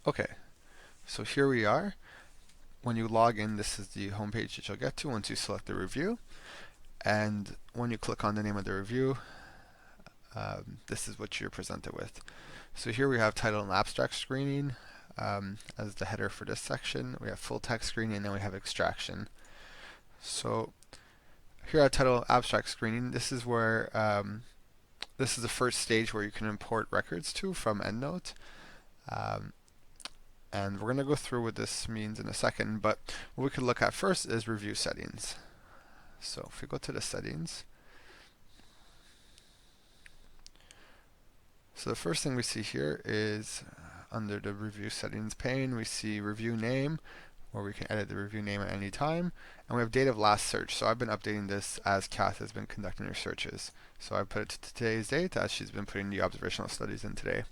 Okay, so here we are. When you log in, this is the home page that you'll get to once you select the review. And when you click on the name of the review, this is what you're presented with. So here we have title and abstract screening as the header for this section. We have full text screening, and then we have extraction. So here at title and abstract screening, this is where this is the first stage where you can import records to from EndNote. And we're going to go through what this means in a second, but what we could look at first is review settings. So if we go to the settings, so the first thing we see here is under the review settings pane, we see review name, where we can edit the review name at any time, and we have date of last search. So I've been updating this as Kath has been conducting her searches. So I put it to today's date as she's been putting the observational studies in today.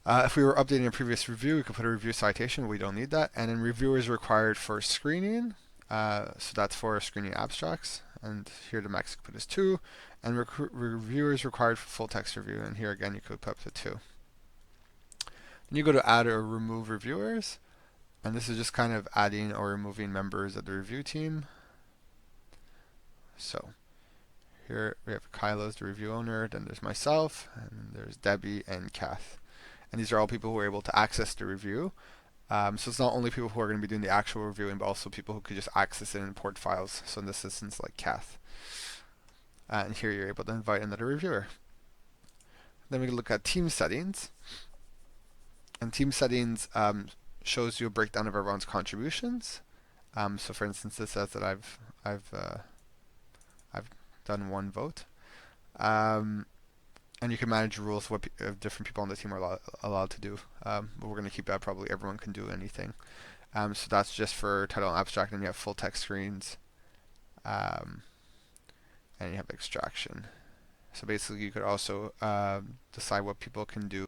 If we were updating a previous review, we could put a review citation, but we don't need that. And then reviewers required for screening, so that's for screening abstracts. And here the max you could put is 2. And reviewers required for full text review, and here again you could put up to 2. Then you go to add or remove reviewers, and this is just kind of adding or removing members of the review team. So here we have Kyla as the review owner, then there's myself, and there's Debbie and Kath. And these are all people who are able to access the review. So it's not only people who are going to be doing the actual reviewing, but also people who could just access it and import files. So in this instance, like Kath. And here you're able to invite another reviewer. Then we can look at team settings. And team settings shows you a breakdown of everyone's contributions. So for instance, this says that I've done 1 vote. And you can manage rules of what different people on the team are allowed to do. But we're going to keep that probably everyone can do anything. So that's just for title and abstract, and you have full text screens. And you have extraction. So basically you could also decide what people can do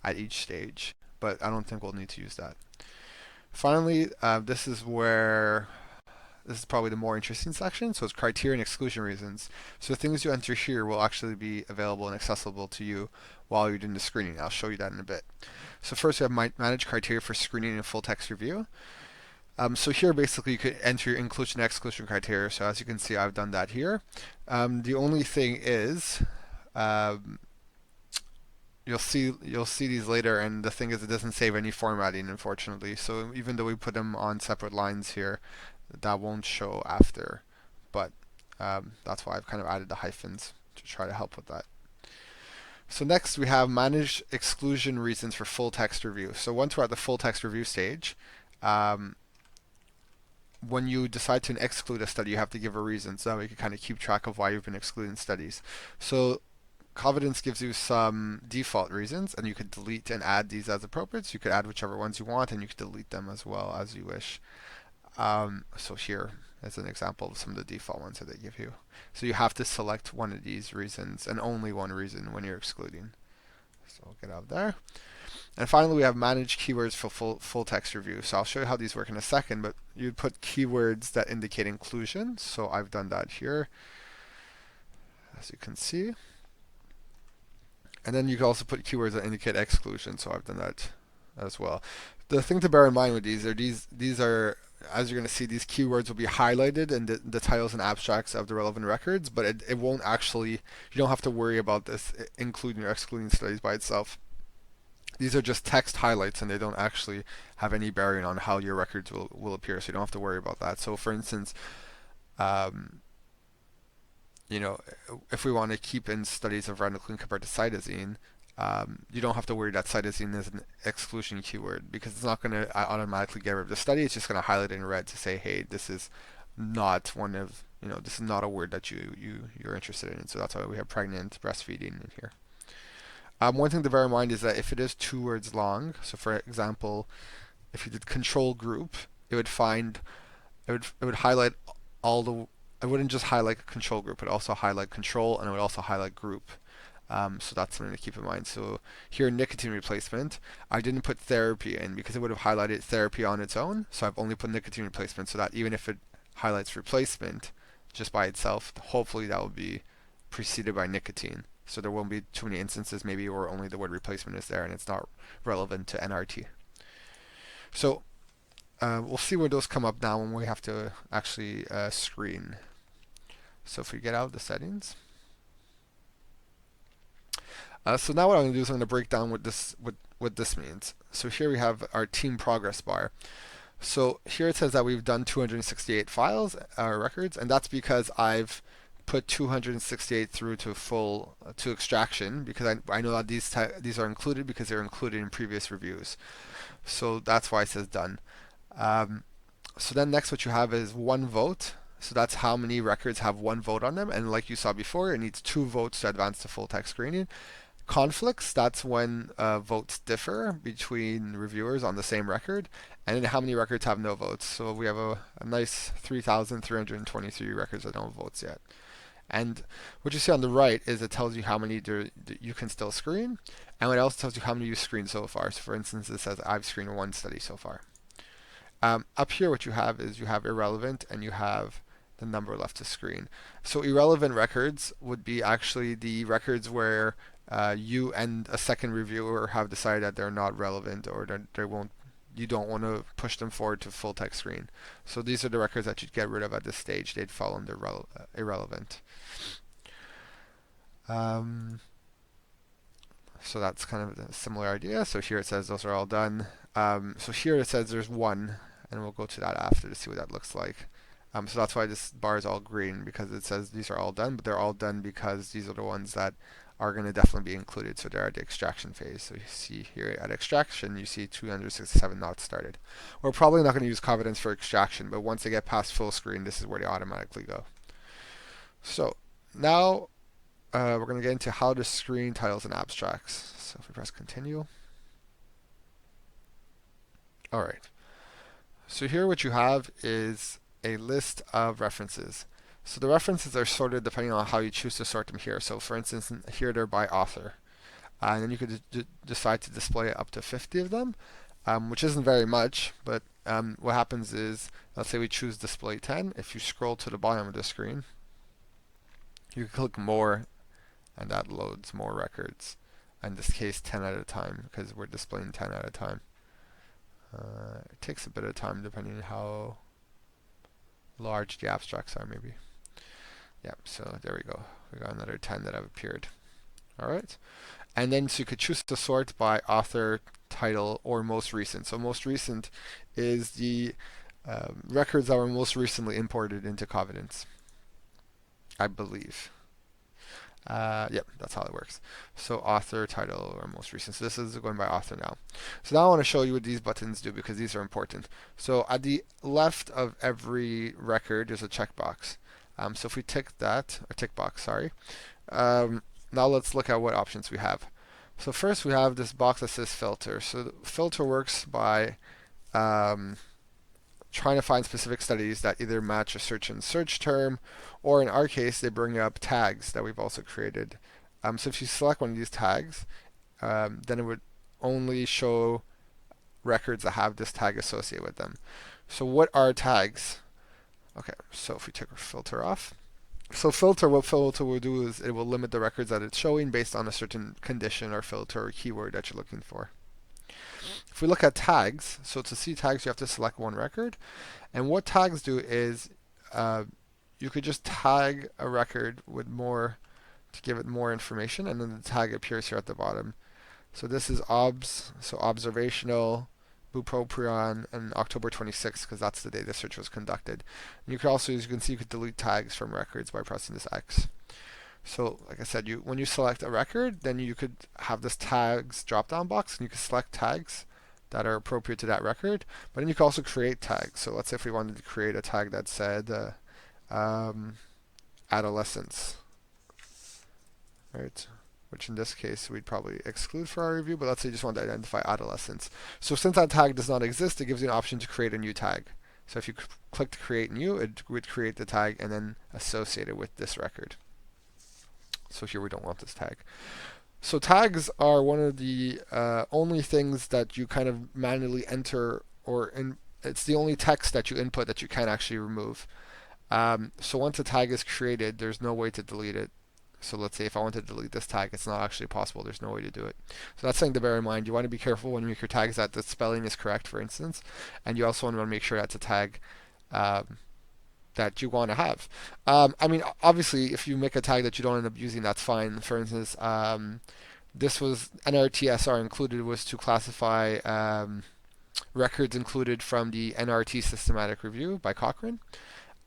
at each stage. But I don't think we'll need to use that. Finally, this is probably the more interesting section. So it's criteria and exclusion reasons. So the things you enter here will actually be available and accessible to you while you're doing the screening. I'll show you that in a bit. So first we have manage criteria for screening and full text review. So here basically you could enter your inclusion and exclusion criteria. So as you can see, I've done that here. The only thing is you'll see these later, and the thing is it doesn't save any formatting, unfortunately. So even though we put them on separate lines here, that won't show after, but that's why I've kind of added the hyphens to try to help with that. So next we have manage exclusion reasons for full text review. So once we're at the full text review stage, when you decide to exclude a study, you have to give a reason, so that we can kind of keep track of why you've been excluding studies. So Covidence gives you some default reasons, and you could delete and add these as appropriate. So you could add whichever ones you want, and you could delete them as well as you wish. So here is an example of some of the default ones that they give you. So you have to select one of these reasons, and only one reason when you're excluding. So we'll get out of there. And finally, we have manage keywords for full text review. So I'll show you how these work in a second, but you'd put keywords that indicate inclusion. So I've done that here, as you can see. And then you can also put keywords that indicate exclusion. So I've done that as well. The thing to bear in mind with these are, as you're going to see, these keywords will be highlighted in the titles and abstracts of the relevant records, but it won't actually, you don't have to worry about this including or excluding studies by itself. These are just text highlights, and they don't actually have any bearing on how your records will appear, so you don't have to worry about that. So for instance, if we want to keep in studies of ranitidine compared to cytosine, you don't have to worry that cytosine is an exclusion keyword, because it's not going to automatically get rid of the study. It's just going to highlight it in red to say, hey, this is not one of, this is not a word that you're interested in. So that's why we have pregnant, breastfeeding in here. One thing to bear in mind is that if it is 2 words long, so for example, if you did control group, it would highlight all the, it wouldn't just highlight a control group, it would also highlight control, and it would also highlight group. So that's something to keep in mind. So here, nicotine replacement, I didn't put therapy in because it would have highlighted therapy on its own. So I've only put nicotine replacement, so that even if it highlights replacement just by itself, hopefully that will be preceded by nicotine. So there won't be too many instances maybe where only the word replacement is there and it's not relevant to NRT. So we'll see where those come up now when we have to actually screen. So if we get out of the settings. So now what I'm going to do is I'm going to break down what this means. So here we have our team progress bar. So here it says that we've done 268 files, records, and that's because I've put 268 through to extraction, because I know that these are included because they're included in previous reviews. So that's why it says done. So then next what you have is one vote. So that's how many records have one vote on them, and like you saw before, it needs 2 votes to advance to full text screening. Conflicts, that's when votes differ between reviewers on the same record, and then how many records have no votes. So we have a nice 3,323 records that don't have votes yet. And what you see on the right is it tells you how many you can still screen, and it also tells you how many you've screened so far. So for instance, it says I've screened 1 study so far. Up here what you have is you have irrelevant and you have the number left to screen. So irrelevant records would be actually the records where you and a second reviewer have decided that they're not relevant, or that you don't want to push them forward to full text screen. So these are the records that you'd get rid of at this stage. They'd fall under irrelevant. So that's kind of a similar idea. So here it says those are all done. So here it says there's 1, and we'll go to that after to see what that looks like. So that's why this bar is all green, because it says these are all done, but they're all done because these are the ones that are going to definitely be included. So they're at the extraction phase. So you see here at extraction, you see 267 not started. We're probably not going to use Covidence for extraction, but once they get past full screen, this is where they automatically go. So now we're going to get into how to screen titles and abstracts. So if we press continue. All right. So here what you have is a list of references. So the references are sorted depending on how you choose to sort them here. So for instance, here they're by author. And then you could decide to display up to 50 of them, which isn't very much, but what happens is, let's say we choose display 10. If you scroll to the bottom of the screen, you can click more, and that loads more records. In this case, 10 at a time, because we're displaying 10 at a time. It takes a bit of time depending on how large the abstracts are, maybe. Yep, so there we go. We got another 10 that have appeared. All right. And then so you could choose to sort by author, title, or most recent. So most recent is the records that were most recently imported into Covidence, I believe. Yep, that's how it works. So author, title, or most recent. So this is going by author now. So now I want to show you what these buttons do, because these are important. So at the left of every record, there's a checkbox. So if we tick that, or tick box, sorry. Now let's look at what options we have. So first we have this box that says filter. So the filter works by trying to find specific studies that either match a search and search term, or in our case, they bring up tags that we've also created. So if you select one of these tags, then it would only show records that have this tag associated with them. So what are tags? Okay, so if we take our filter off. So what filter will do is it will limit the records that it's showing based on a certain condition or filter or keyword that you're looking for. If we look at tags, so to see tags, you have to select one record. And what tags do is you could just tag a record with more to give it more information, and then the tag appears here at the bottom. So this is OBS, so observational, bupropion, and October 26th, because that's the day the search was conducted. And you could also, as you can see, you could delete tags from records by pressing this X. So like I said, when you select a record, then you could have this tags drop-down box, and you can select tags that are appropriate to that record. But then you can also create tags. So let's say if we wanted to create a tag that said adolescence, right? Which in this case we'd probably exclude for our review, but let's say you just want to identify adolescence. So since that tag does not exist, it gives you an option to create a new tag. So if you click to create new, it would create the tag and then associate it with this record. So here we don't want this tag. So tags are one of the only things that you kind of manually enter, or it's the only text that you input that you can actually remove. So once a tag is created, there's no way to delete it. So let's say if I want to delete this tag, it's not actually possible. There's no way to do it. So that's something to bear in mind. You want to be careful when you make your tags that the spelling is correct, for instance, and you also want to make sure that's a tag um, that you want to have. I mean, obviously, if you make a tag that you don't end up using, that's fine. For instance, this was NRTSR included was to classify records included from the NRT systematic review by Cochrane.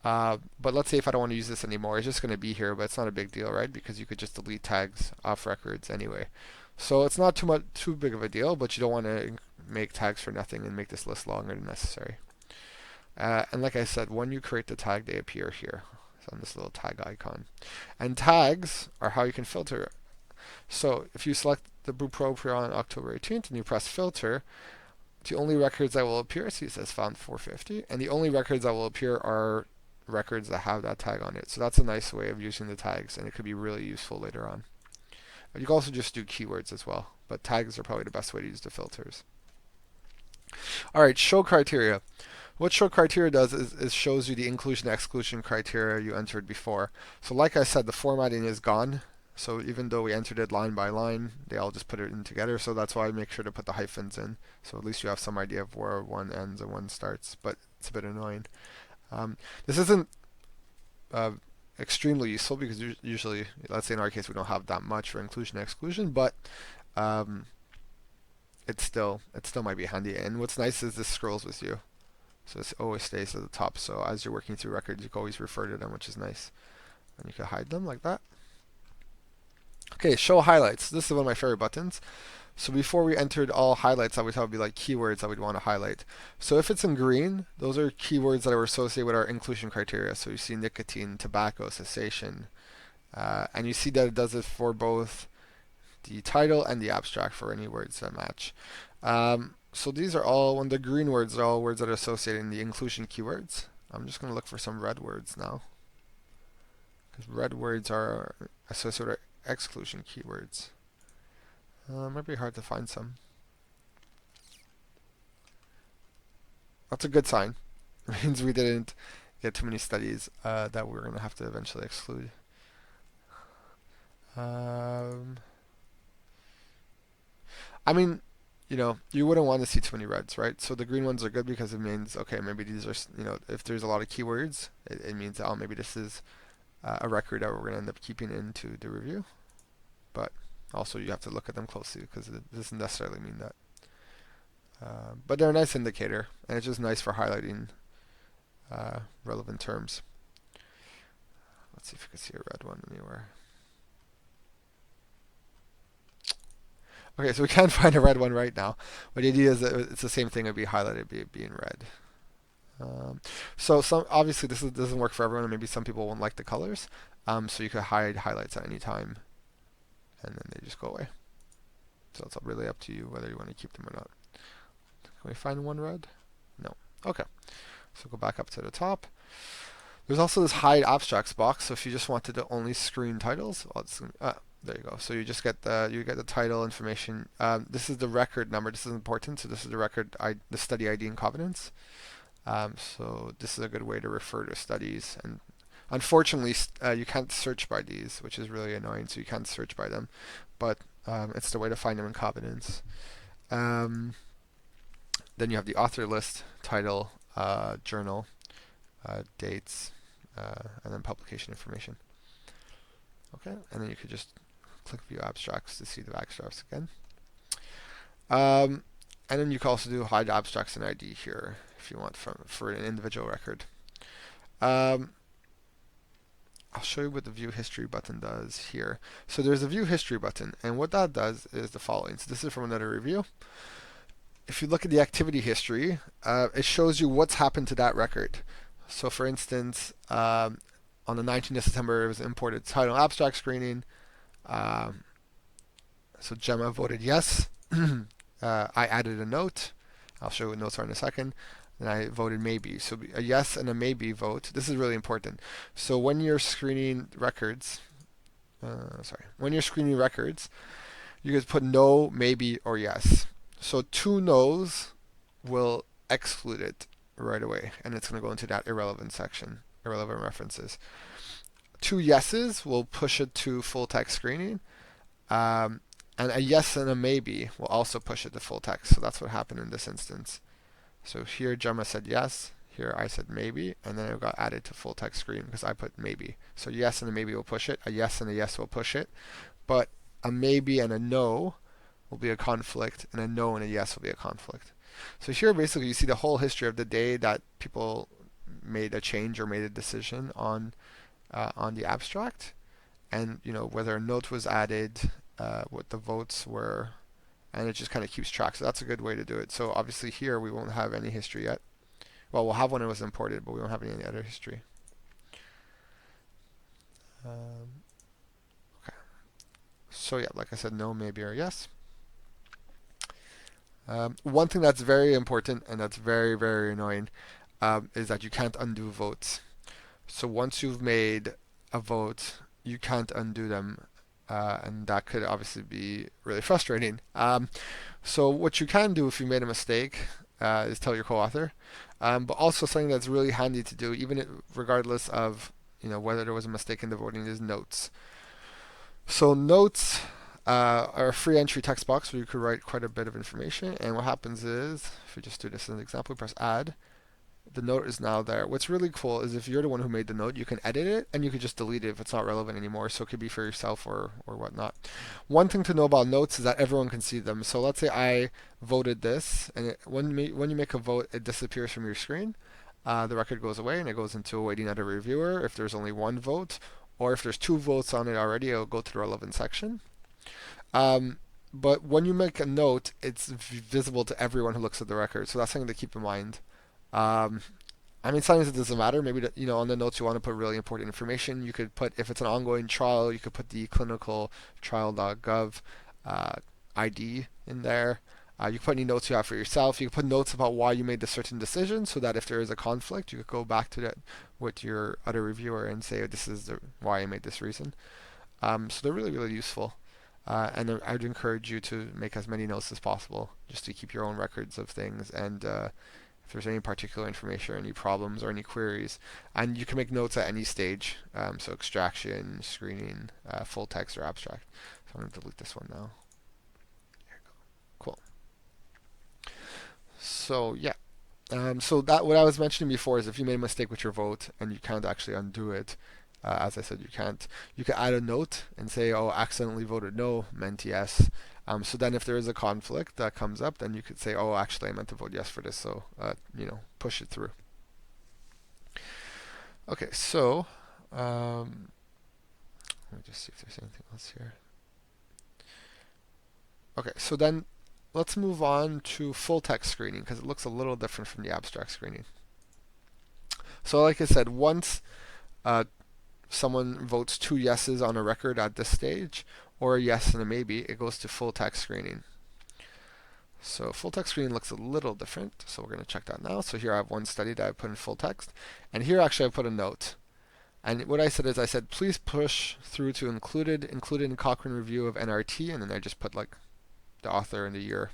But let's say if I don't want to use this anymore, it's just going to be here, but it's not a big deal, right? Because you could just delete tags off records anyway. So it's not too big of a deal, but you don't want to make tags for nothing and make this list longer than necessary. And like I said, when you create the tag, they appear here. So on this little tag icon. And tags are how you can filter. So if you select the Brew Pro on October 18th and you press filter, the only records that will appear, see it says found 450, and the only records that will appear are records that have that tag on it. So that's a nice way of using the tags, and it could be really useful later on. You can also just do keywords as well, but tags are probably the best way to use the filters. All right, show criteria. What show criteria does is shows you the inclusion exclusion criteria you entered before. So like I said, the formatting is gone. So even though we entered it line by line, they all just put it in together. So that's why I make sure to put the hyphens in. So at least you have some idea of where one ends and one starts. But it's a bit annoying. This isn't extremely useful because usually, let's say in our case, we don't have that much for inclusion and exclusion, but it still might be handy. And what's nice is this scrolls with you. So it always stays at the top. So as you're working through records, you can always refer to them, which is nice. And you can hide them like that. Okay, show highlights. This is one of my favorite buttons. So before we entered all highlights, I would thought would be like keywords that we'd want to highlight. So if it's in green, those are keywords that are associated with our inclusion criteria. So you see nicotine, tobacco, cessation. And you see that it does it for both the title and the abstract for any words that match. So these are all, when the green words are all words that are associated in the inclusion keywords. I'm just going to look for some red words now. Because red words are associated with exclusion keywords. It might be hard to find some. That's a good sign. It means we didn't get too many studies that we're going to have to eventually exclude. I mean, you wouldn't want to see too many reds, right? So the green ones are good because it means, okay, maybe these are, if there's a lot of keywords, it means, oh, maybe this is a record that we're going to end up keeping into the review. But also you have to look at them closely because it doesn't necessarily mean that. But they're a nice indicator, and it's just nice for highlighting relevant terms. Let's see if we can see a red one anywhere. Okay, so we can't find a red one right now. But the idea is that it's the same thing. It would be highlighted, being red. So obviously this doesn't work for everyone, and maybe some people won't like the colors. So you could hide highlights at any time, and then they just go away. So it's really up to you whether you want to keep them or not. Can we find one red? No. Okay. So go back up to the top. There's also this hide abstracts box. So if you just wanted to only screen titles, there you go. So you just get the title information. This is the record number. This is important. So this is the study ID in Covidence. So this is a good way to refer to studies. And unfortunately, you can't search by these, which is really annoying. So you can't search by them, but it's the way to find them in Covidence. Then you have the author list, title, journal, dates, and then publication information. Okay, and then you could just click View Abstracts to see the abstracts again. And then you can also do hide abstracts and ID here if you want for an individual record. I'll show you what the View History button does here. So there's a View History button, and what that does is the following. So this is from another review. If you look at the activity history, it shows you what's happened to that record. So for instance, on the 19th of September, it was imported title and abstract screening. So Gemma voted yes. I added a note. I'll show you what notes are in a second. And I voted maybe. So a yes and a maybe vote. This is really important. So when you're screening records, when you're screening records, you can put no, maybe, or yes. So 2 no's will exclude it right away, and it's going to go into that irrelevant section, irrelevant references. two yeses will push it to full text screening. Um, and a yes and a maybe will also push it to full text. So that's what happened in this instance. So here Gemma said yes. Here I said maybe, and then it got added to full text screen because I put maybe. So yes and a maybe will push it. A yes and a yes will push it. But a maybe and a no will be a conflict, and a no and a yes will be a conflict. So here basically you see the whole history of the day that people made a change or made a decision on the abstract, and whether a note was added, what the votes were, and it just kind of keeps track. So that's a good way to do it. So obviously here we won't have any history yet. Well, we'll have when it was imported, but we won't have any other history. Okay. So yeah, like I said, no, maybe, or yes. One thing that's very important and that's very, very annoying is that you can't undo votes. So once you've made a vote, you can't undo them, and that could obviously be really frustrating. So what you can do if you made a mistake is tell your co-author, but also something that's really handy to do, even regardless of whether there was a mistake in the voting, is notes. So notes are a free entry text box where you could write quite a bit of information. And what happens is, if we just do this as an example, press add, the note is now there. What's really cool is if you're the one who made the note, you can edit it and you can just delete it if it's not relevant anymore. So it could be for yourself or whatnot. One thing to know about notes is that everyone can see them. So let's say I voted this, and when you make a vote, it disappears from your screen. The record goes away and it goes into awaiting other reviewer if there's only one vote, or if there's two votes on it already, it'll go to the relevant section. But when you make a note, it's visible to everyone who looks at the record. So that's something to keep in mind. Um, I mean, sometimes it doesn't matter. Maybe on the notes you want to put really important information. You could put, if it's an ongoing trial, you could put the clinicaltrial.gov ID in there. You can put any notes you have for yourself. You can put notes about why you made the certain decision, so that if there is a conflict, you could go back to that with your other reviewer and say, this is why I made this reason. So they're really, really useful. And I'd encourage you to make as many notes as possible, just to keep your own records of things. And if there's any particular information or any problems or any queries, and you can make notes at any stage. So extraction, screening, full text, or abstract. So I'm going to delete this one now. There you go. Cool. So yeah. So that what I was mentioning before is if you made a mistake with your vote and you can't actually undo it, as I said, you can't. You can add a note and say, "Oh, accidentally voted no, meant yes." So then, if there is a conflict that comes up, then you could say, "Oh, actually, I meant to vote yes for this." So, push it through. Okay, so let me just see if there's anything else here. Okay, so then let's move on to full text screening because it looks a little different from the abstract screening. So, like I said, once someone votes two yeses on a record at this stage, or a yes and a maybe, it goes to full text screening. So full text screening looks a little different. So we're going to check that now. So here I have one study that I put in full text. And here actually I put a note. And what I said is I said, please push through to included in Cochrane review of NRT. And then I just put like the author and the year.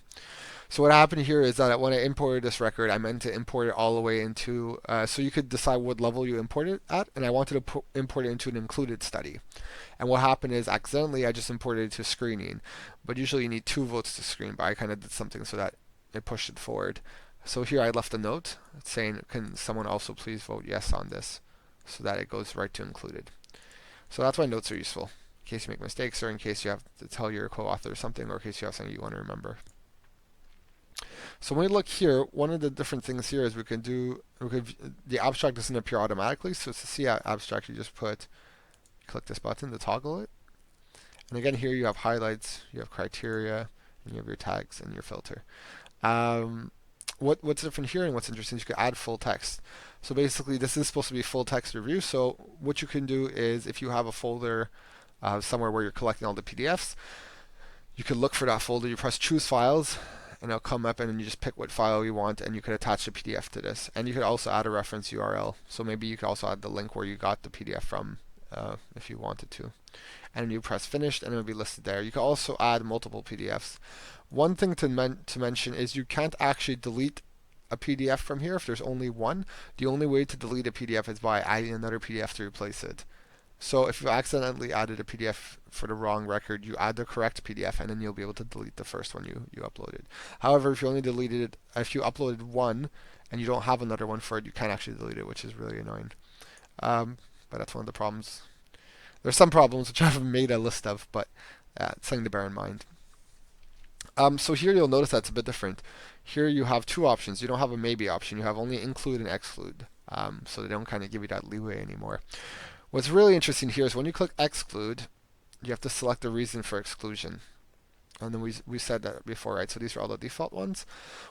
So what happened here is that when I imported this record, I meant to import it all the way into, so you could decide what level you import it at, and I wanted to import it into an included study. And what happened is accidentally I just imported it to screening, but usually you need two votes to screen, but I kind of did something so that it pushed it forward. So here I left a note saying, can someone also please vote yes on this, so that it goes right to included. So that's why notes are useful, in case you make mistakes, or in case you have to tell your co-author something, or in case you have something you want to remember. So when we look here, one of the different things here is the abstract doesn't appear automatically. So to see abstract, you just click this button to toggle it. And again, here you have highlights, you have criteria, and you have your tags and your filter. What's different here and what's interesting is you can add full text. So basically, this is supposed to be full text review. So what you can do is if you have a folder somewhere where you're collecting all the PDFs, you can look for that folder, you press choose files, and it'll come up and then you just pick what file you want and you could attach a PDF to this. And you could also add a reference URL. So maybe you could also add the link where you got the PDF from if you wanted to. And then you press finished and it'll be listed there. You can also add multiple PDFs. One thing to mention is you can't actually delete a PDF from here if there's only one. The only way to delete a PDF is by adding another PDF to replace it. So if you accidentally added a PDF for the wrong record, you add the correct PDF, and then you'll be able to delete the first one you uploaded. However, if you only deleted it, if you uploaded one and you don't have another one for it, you can't actually delete it, which is really annoying. But that's one of the problems. There's some problems which I haven't made a list of, but it's something to bear in mind. So here you'll notice that's a bit different. Here you have two options. You don't have a maybe option. You have only include and exclude. So they don't kind of give you that leeway anymore. What's really interesting here is when you click exclude, you have to select the reason for exclusion. And then we said that before, right? So these are all the default ones.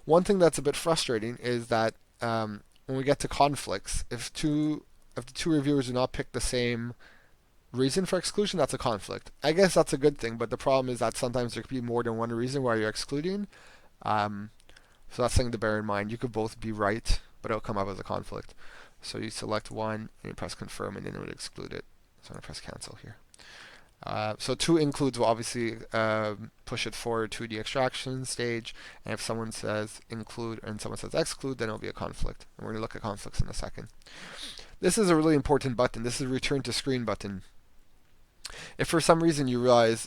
One thing that's a bit frustrating is that when we get to conflicts, if the two reviewers do not pick the same reason for exclusion, that's a conflict. I guess that's a good thing, but the problem is that sometimes there could be more than one reason why you're excluding. So that's something to bear in mind. You could both be right, but it'll come up as a conflict. So you select one and you press confirm, and then it would exclude it. So I'm going to press cancel here. So two includes will obviously push it forward to the extraction stage, and if someone says include and someone says exclude, then it'll be a conflict. And we're going to look at conflicts in a second. This is a really important button. This is a return to screen button. If for some reason you realize,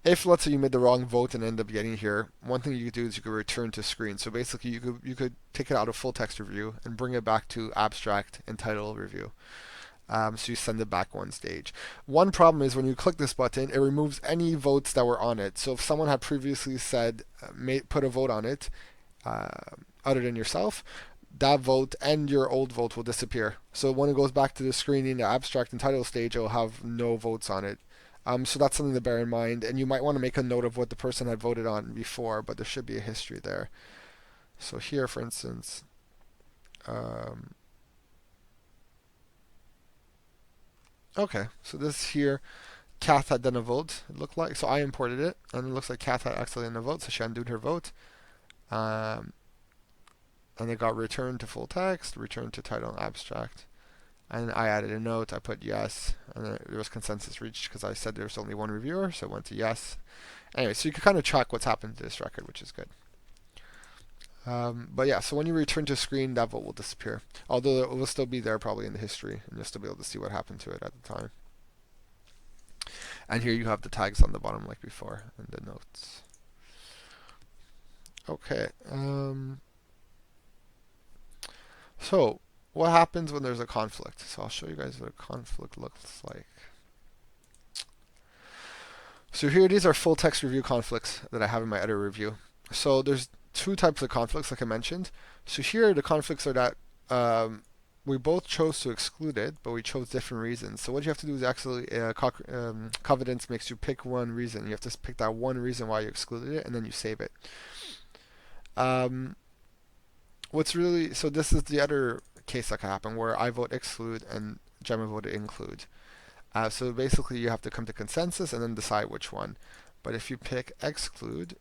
if let's say you made the wrong vote and end up getting here, one thing you could do is you could return to screen. So basically you could take it out of full text review and bring it back to abstract and title review. So you send it back one stage. One problem is when you click this button, it removes any votes that were on it. So if someone had previously said, put a vote on it, other than yourself, that vote and your old vote will disappear. So when it goes back to the screening, the abstract and title stage, it will have no votes on it. So that's something to bear in mind, and you might want to make a note of what the person had voted on before, but there should be a history there. So here, for instance, okay, so this here, Kath had done a vote, it looked like, so I imported it, and it looks like Kath had actually done a vote, so she undid her vote. And it got returned to full text, returned to title and abstract. And I added a note, I put yes, and there was consensus reached because I said there's only one reviewer, so it went to yes. Anyway, so you can kind of track what's happened to this record, which is good. But yeah, so when you return to screen, that vote will disappear. Although it will still be there probably in the history, and you'll still be able to see what happened to it at the time. And here you have the tags on the bottom like before, and the notes. Okay. So what happens when there's a conflict? So I'll show you guys what a conflict looks like. So here, these are full text review conflicts that I have in my editor review. So there's two types of conflicts, like I mentioned. So here, the conflicts are that we both chose to exclude it, but we chose different reasons. So what you have to do is actually, Covidence makes you pick one reason. You have to pick that one reason why you excluded it, and then you save it. So this is the other case that can happen where I vote exclude and Gemma voted include. So basically you have to come to consensus and then decide which one. But if you pick exclude,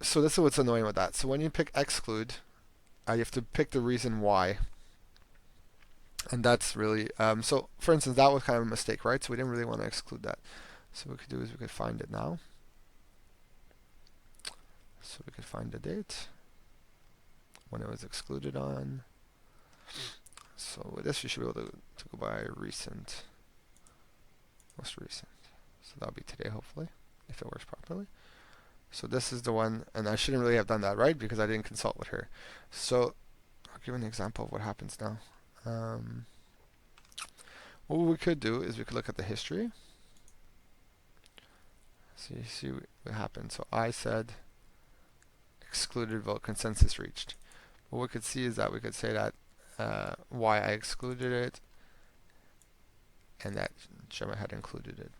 so this is what's annoying with that. So when you pick exclude, you have to pick the reason why. And that's really, so for instance, that was kind of a mistake, right? So we didn't really want to exclude that. So what we could do is we could find it now. So we could find the date when it was excluded on. So with this, you should be able to go by recent, most recent. So that'll be today, hopefully, if it works properly. So this is the one, and I shouldn't really have done that, right? Because I didn't consult with her. So I'll give an example of what happens now. What we could do is we could look at the history. So you see what happened. So I said excluded vote, consensus reached. What we could see is that we could say that why I excluded it and that Gemma had included it.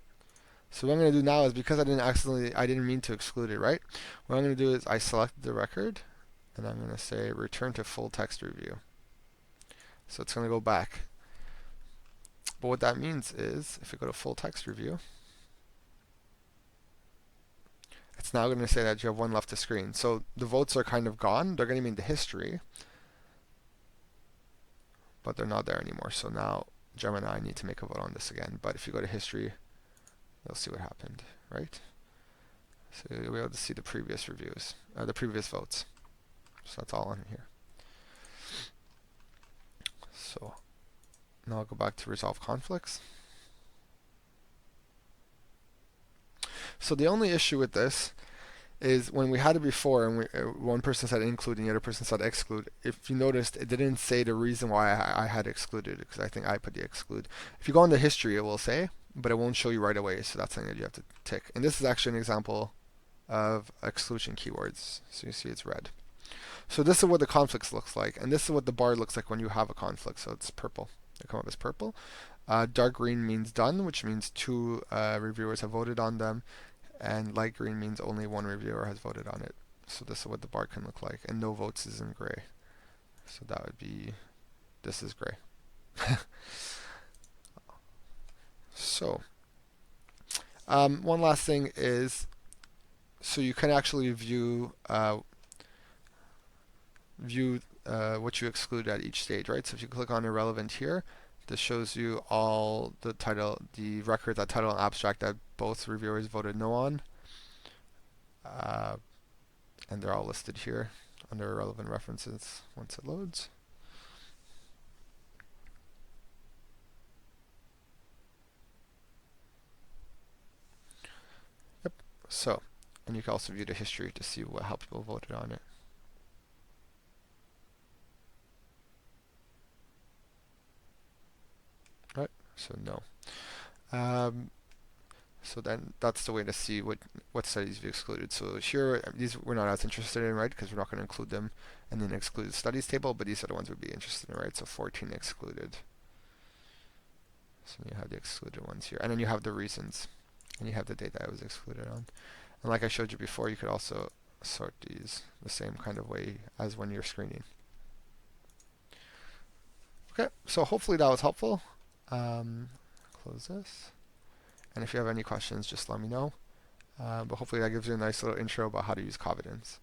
So what I'm going to do now is, because I didn't mean to exclude it, right? What I'm going to do is I select the record and I'm going to say return to full text review. So it's going to go back. But what that means is if we go to full text review, it's now going to say that you have one left to screen. So the votes are kind of gone. They're going to be in the history, but they're not there anymore. So now Gemma and I need to make a vote on this again. But if you go to history, you'll see what happened, right? So you'll be able to see the previous reviews, the previous votes. So that's all on here. So now I'll go back to resolve conflicts. So the only issue with this is when we had it before and one person said include and the other person said exclude, if you noticed, it didn't say the reason why I had excluded because I think I put the exclude. If you go into history, it will say, but it won't show you right away, so that's something that you have to tick. And this is actually an example of exclusion keywords. So you see it's red. So this is what the conflicts looks like, and this is what the bar looks like when you have a conflict. So it's purple. They come up as purple. Dark green means done, which means two reviewers have voted on them, and light green means only one reviewer has voted on it. So this is what the bar can look like, and no votes is in gray. So that would be, this is gray. So one last thing is, so you can actually view what you exclude at each stage, right? So if you click on irrelevant here, this shows you all the records that title and abstract that both reviewers voted no on. And they're all listed here under irrelevant references once it loads. Yep. So, and you can also view the history to see how people voted on it. Right. So no. So then that's the way to see what studies you've excluded. So here, these we're not as interested in, right? Because we're not going to include them in the excluded studies table, but these are the ones we'd be interested in, right? So 14 excluded. So you have the excluded ones here. And then you have the reasons. And you have the date that it was excluded on. And like I showed you before, you could also sort these the same kind of way as when you're screening. Okay, so hopefully that was helpful. Close this. And if you have any questions, just let me know. But hopefully that gives you a nice little intro about how to use Covidence.